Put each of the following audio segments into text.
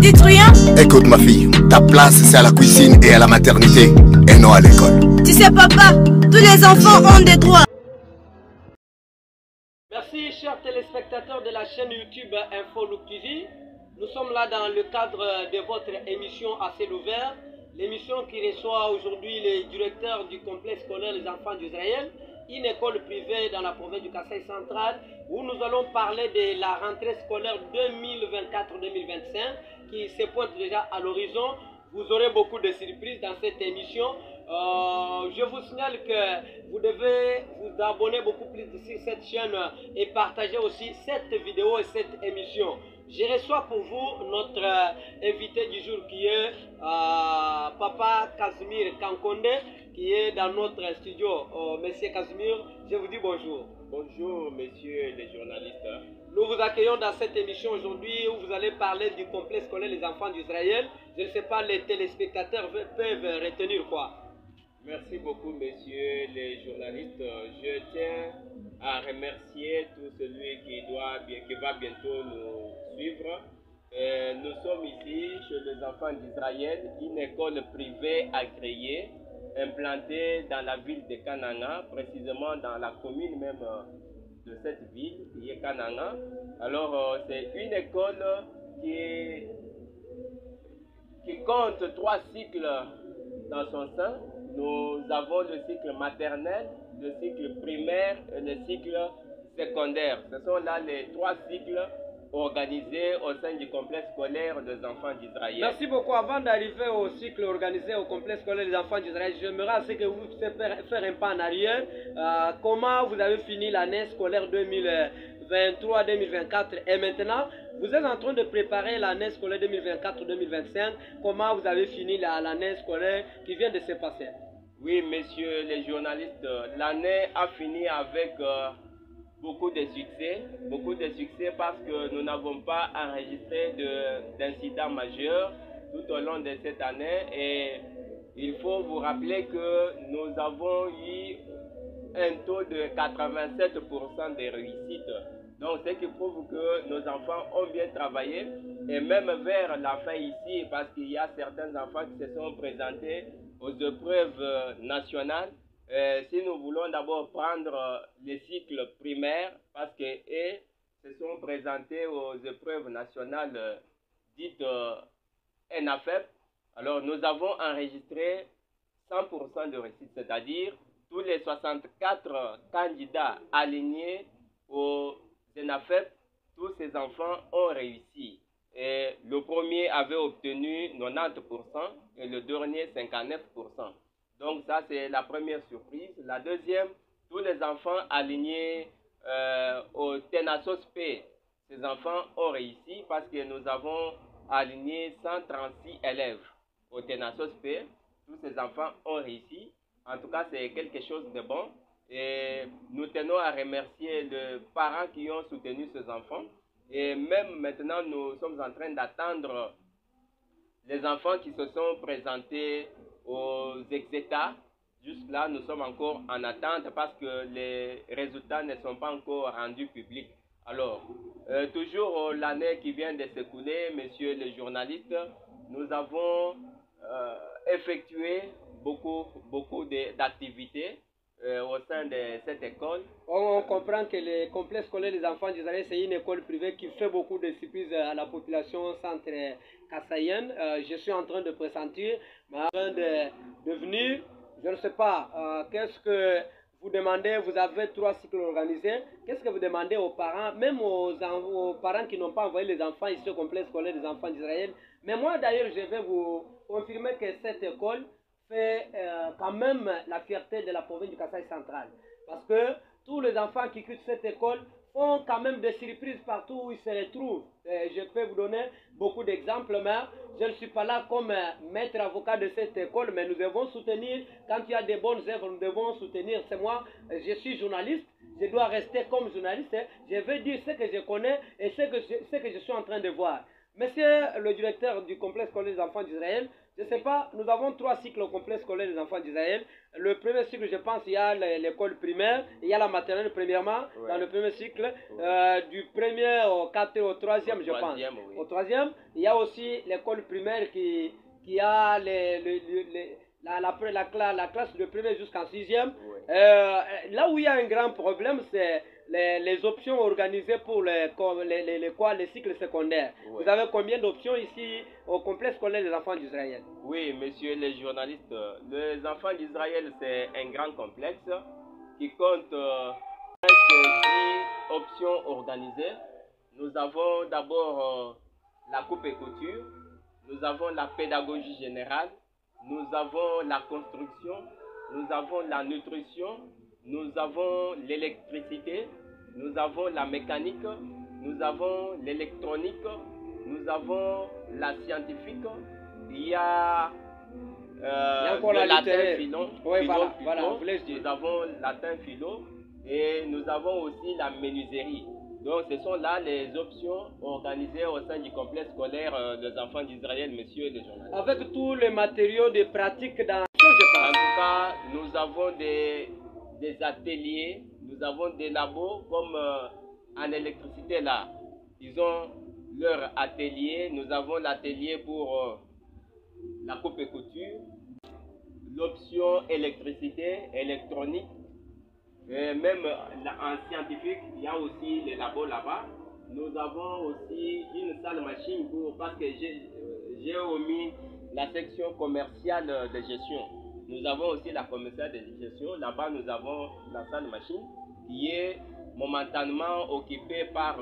dites rien? Écoute ma fille, ta place c'est à la cuisine et à la maternité, et non à l'école. Tu sais papa, tous les enfants ont des droits. Merci chers téléspectateurs de la chaîne YouTube Info Look TV. Nous sommes là dans le cadre de votre émission à ciel ouvert. L'émission qui reçoit aujourd'hui les directeurs du complexe scolaire Les Enfants d'Israël, une école privée dans la province du Kasaï central, où nous allons parler de la rentrée scolaire 2024-2025 qui se pointe déjà à l'horizon. Vous aurez beaucoup de surprises dans cette émission. Je vous signale que vous devez vous abonner beaucoup plus sur cette chaîne et partager aussi cette vidéo et cette émission. Je reçois pour vous notre invité du jour qui est Papa Casimir Kankonde, qui est dans notre studio. Monsieur Casimir, je vous dis bonjour. Bonjour messieurs les journalistes. Nous vous accueillons dans cette émission aujourd'hui où vous allez parler du complexe scolaire Les Enfants d'Israël. Je ne sais pas, les téléspectateurs peuvent retenir quoi? Merci beaucoup messieurs les journalistes. Je tiens à remercier tout celui qui va bientôt nous suivre. Nous sommes ici chez Les Enfants d'Israël, une école privée agréée implantée dans la ville de Kananga, précisément dans la commune même de cette ville qui est Kananga. Alors c'est une école qui compte 3 cycles dans son sein. Nous avons le cycle maternel, le cycle primaire et le cycle secondaire. Ce sont là les 3 cycles organisés au sein du complexe scolaire des enfants d'Israël. Merci beaucoup. Avant d'arriver au cycle organisé au complexe scolaire des enfants d'Israël, j'aimerais que vous puissiez faire un pas en arrière. Comment vous avez fini l'année scolaire 2023-2024 et maintenant vous êtes en train de préparer l'année scolaire 2024-2025. Comment vous avez fini l'année scolaire qui vient de se passer? Oui, messieurs les journalistes, l'année a fini avec beaucoup de succès parce que nous n'avons pas enregistré d'incidents majeurs tout au long de cette année, et il faut vous rappeler que nous avons eu un taux de 87% de réussite. Donc ce qui prouve que nos enfants ont bien travaillé, et même vers la fin ici, parce qu'il y a certains enfants qui se sont présentés aux épreuves nationales. Si nous voulons d'abord prendre les cycles primaires, parce qu'ils se sont présentés aux épreuves nationales dites NAFEP, alors nous avons enregistré 100% de réussite, c'est-à-dire tous les 64 candidats alignés aux NAFEP, tous ces enfants ont réussi. Et le premier avait obtenu 90% et le dernier 59%. Donc ça c'est la première surprise. La deuxième, tous les enfants alignés au Tenasos P, ces enfants ont réussi parce que nous avons aligné 136 élèves au Tenasos P. Tous ces enfants ont réussi. En tout cas, c'est quelque chose de bon. Et nous tenons à remercier les parents qui ont soutenu ces enfants. Et même maintenant, nous sommes en train d'attendre les enfants qui se sont présentés aux exétats. Juste là, nous sommes encore en attente parce que les résultats ne sont pas encore rendus publics. Alors, toujours l'année qui vient de s'écouler, messieurs les journalistes, nous avons effectué beaucoup d'activités au sein de cette école. On comprend que le complexe scolaire des enfants d'Israël, c'est une école privée qui fait beaucoup de surprises à la population centre kassaïenne. Je suis en train de pressentir, mais en train de venir, je ne sais pas, qu'est-ce que vous demandez? Vous avez 3 cycles organisés. Qu'est-ce que vous demandez aux parents, même aux parents qui n'ont pas envoyé les enfants ici au complexe scolaire des enfants d'Israël? Mais moi d'ailleurs, je vais vous confirmer que cette école fait quand même la fierté de la province du Kasaï central. Parce que tous les enfants qui quittent cette école font quand même des surprises partout où ils se retrouvent. Je peux vous donner beaucoup d'exemples, mais je ne suis pas là comme maître avocat de cette école, mais nous devons soutenir, quand il y a des bonnes œuvres, nous devons soutenir. C'est moi, je suis journaliste, je dois rester comme journaliste. Je veux dire ce que je connais et ce que je suis en train de voir. Monsieur le directeur du complexe scolaire des enfants d'Israël, je ne sais pas, nous avons 3 cycles au complexe scolaire des enfants d'Israël. Le premier cycle, je pense, il y a l'école primaire, il y a la maternelle premièrement, dans le premier cycle, du premier au 4 au 3e, je pense. Oui. Au 3e, il y a aussi l'école primaire qui a la classe de premier jusqu'en 6e. Oui. Là où il y a un grand problème, c'est les options organisées pour les cycles secondaires. Oui. Vous avez combien d'options ici au complexe scolaire des enfants d'Israël? Oui, monsieur les journalistes, les enfants d'Israël, c'est un grand complexe qui compte presque 10 options organisées. Nous avons d'abord la coupe et couture, nous avons la pédagogie générale, nous avons la construction, nous avons la nutrition, nous avons l'électricité, nous avons la mécanique, nous avons l'électronique, nous avons la scientifique, il y a le latin philo, oui, nous avons latin philo et nous avons aussi la menuiserie. Donc ce sont là les options organisées au sein du complexe scolaire des enfants d'Israël, monsieur le journaliste. Avec tous les matériaux de pratique dans... En tout cas, nous avons des ateliers, nous avons des labos comme en électricité là. Ils ont leur atelier, nous avons l'atelier pour la coupe et couture, l'option électricité, électronique, et même en scientifique, il y a aussi les labos là-bas. Nous avons aussi une salle machine parce que j'ai omis la section commerciale de gestion. Nous avons aussi la commerciale de gestion. Là-bas, nous avons la salle machine qui est momentanément occupée par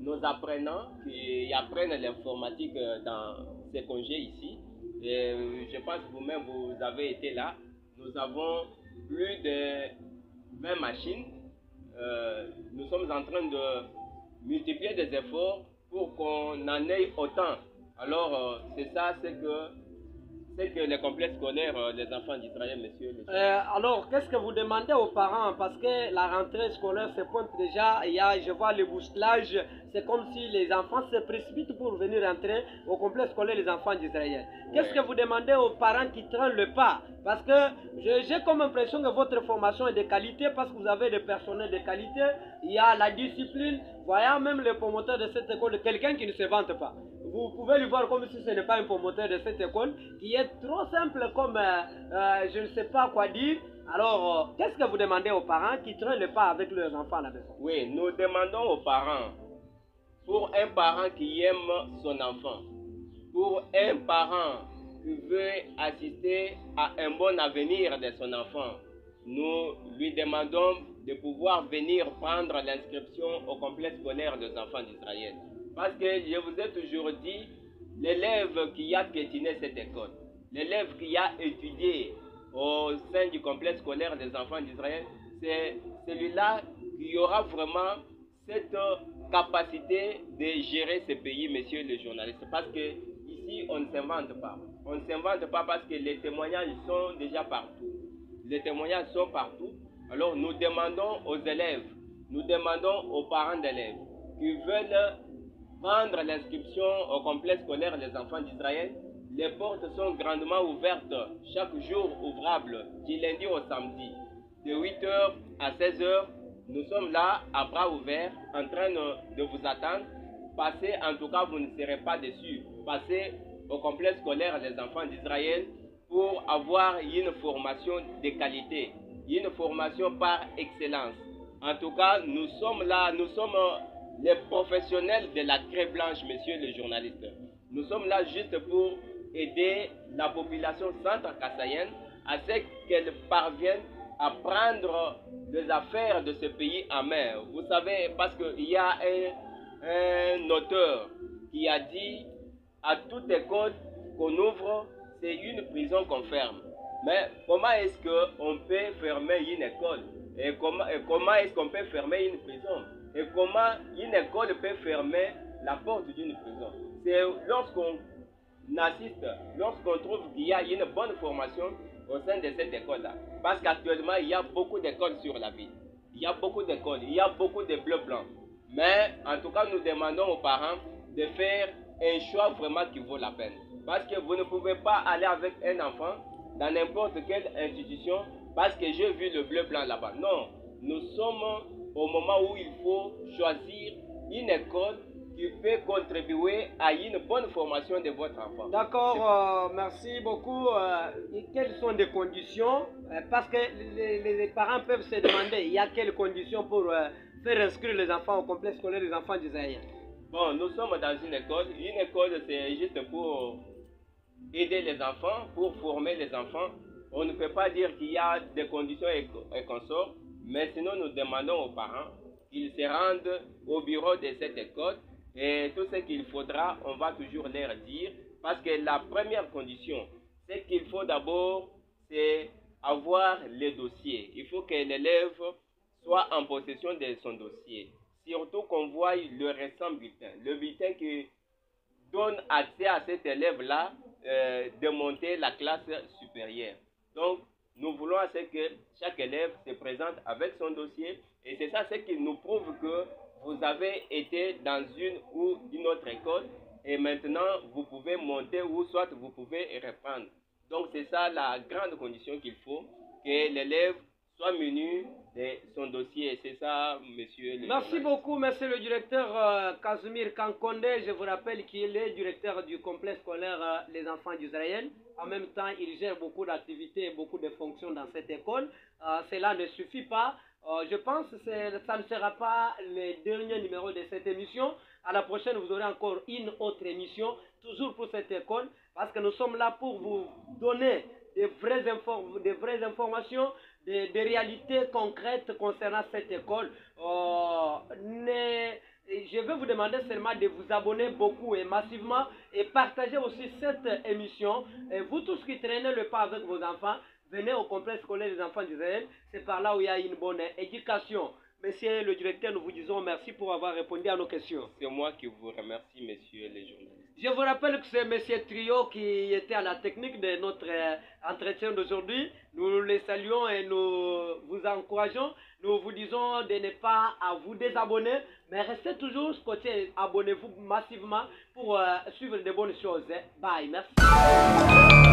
nos apprenants qui apprennent l'informatique dans ces congés ici. Et je pense que vous-même, vous avez été là. Nous avons plus de 20 machines. Nous sommes en train de multiplier des efforts pour qu'on en ait autant. Alors, c'est ça, c'est que les complexes scolaires des enfants d'Israël, monsieur. Alors, qu'est-ce que vous demandez aux parents? Parce que la rentrée scolaire se pointe déjà, je vois le bousculage, c'est comme si les enfants se précipitent pour venir rentrer au complexe scolaire des enfants d'Israël. Qu'est-ce que vous demandez aux parents qui traînent le pas? Parce que j'ai comme impression que votre formation est de qualité parce que vous avez des personnels de qualité, il y a la discipline, voyant même le promoteur de cette école, quelqu'un qui ne se vante pas. Vous pouvez lui voir comme si ce n'est pas un promoteur de cette école, qui est trop simple comme je ne sais pas quoi dire. Alors, qu'est-ce que vous demandez aux parents qui traînent le pas avec leurs enfants à la maison? Oui, nous demandons aux parents, pour un parent qui aime son enfant, pour un parent qui veut assister à un bon avenir de son enfant, nous lui demandons de pouvoir venir prendre l'inscription au complexe scolaire des enfants d'Israël. Parce que je vous ai toujours dit, l'élève qui a piétiné cette école, l'élève qui a étudié au sein du complexe scolaire des enfants d'Israël, c'est celui-là qui aura vraiment cette capacité de gérer ce pays, messieurs les journalistes. Parce que ici, on ne s'invente pas. On ne s'invente pas parce que les témoignages sont déjà partout. Les témoignages sont partout. Alors nous demandons aux élèves, nous demandons aux parents d'élèves qui veulent prendre l'inscription au complexe scolaire des enfants d'Israël. Les portes sont grandement ouvertes chaque jour ouvrable, du lundi au samedi, de 8h à 16h. Nous sommes là à bras ouverts en train de vous attendre. Passez, en tout cas vous ne serez pas déçus. Passez au complexe scolaire des enfants d'Israël pour avoir une formation de qualité, une formation par excellence. En tout cas, nous sommes là, nous sommes les professionnels de la craie blanche, messieurs les journalistes. Nous sommes là juste pour aider la population centre-kassaïenne à ce qu'elle parvienne à prendre les affaires de ce pays en main. Vous savez, parce qu'il y a un auteur qui a dit à toute école qu'on ouvre, c'est une prison qu'on ferme. Mais comment est-ce qu'on peut fermer une école? Et comment est-ce qu'on peut fermer une prison? Et comment une école peut fermer la porte d'une prison? C'est lorsqu'on assiste, lorsqu'on trouve qu'il y a une bonne formation au sein de cette école-là. Parce qu'actuellement, il y a beaucoup d'écoles sur la ville. Il y a beaucoup d'écoles, il y a beaucoup de bleus blancs. Mais en tout cas, nous demandons aux parents de faire un choix vraiment qui vaut la peine. Parce que vous ne pouvez pas aller avec un enfant dans n'importe quelle institution parce que j'ai vu le bleu blanc là-bas. Non, nous sommes au moment où il faut choisir une école qui peut contribuer à une bonne formation de votre enfant. D'accord, merci beaucoup. Quelles sont les conditions? Parce que les parents peuvent se demander, il y a quelles conditions pour faire inscrire les enfants au complexe scolaire des enfants d'Isaïe? Bon, nous sommes dans une école. Une école, c'est juste pour aider les enfants, pour former les enfants. On ne peut pas dire qu'il y a des conditions et qu'on sort, mais sinon nous demandons aux parents qu'ils se rendent au bureau de cette école et tout ce qu'il faudra, on va toujours leur dire, parce que la première condition, c'est qu'il faut d'abord avoir les dossiers. Il faut que l'élève soit en possession de son dossier. Surtout qu'on voit le récent bulletin, le bulletin qui donne accès à cet élève-là de monter la classe supérieure. Donc, nous voulons à ce que chaque élève se présente avec son dossier et c'est ça ce qui nous prouve que vous avez été dans une ou une autre école et maintenant vous pouvez monter ou soit vous pouvez reprendre. Donc, c'est ça la grande condition qu'il faut, que l'élève soit muni de son dossier. C'est ça, monsieur le Merci beaucoup, monsieur le directeur Casimir Kankonde. Je vous rappelle qu'il est directeur du complexe scolaire Les Enfants d'Israël. En même temps, il gère beaucoup d'activités et beaucoup de fonctions dans cette école. Cela ne suffit pas. Je pense que ça ne sera pas le dernier numéro de cette émission. À la prochaine, vous aurez encore une autre émission, toujours pour cette école, parce que nous sommes là pour vous donner des vraies informations, des réalités concrètes concernant cette école. Je vais vous demander seulement de vous abonner beaucoup et massivement et partager aussi cette émission. Et vous tous qui traînez le pas avec vos enfants, venez au complexe scolaire des enfants d'Israël. C'est par là où il y a une bonne éducation. Monsieur le directeur, nous vous disons merci pour avoir répondu à nos questions. C'est moi qui vous remercie, messieurs les journalistes. Je vous rappelle que c'est monsieur Trio qui était à la technique de notre entretien d'aujourd'hui. Nous les saluons et nous vous encourageons. Nous vous disons de ne pas à vous désabonner, mais restez toujours scotchés. Abonnez-vous massivement pour suivre de bonnes choses. Bye, merci.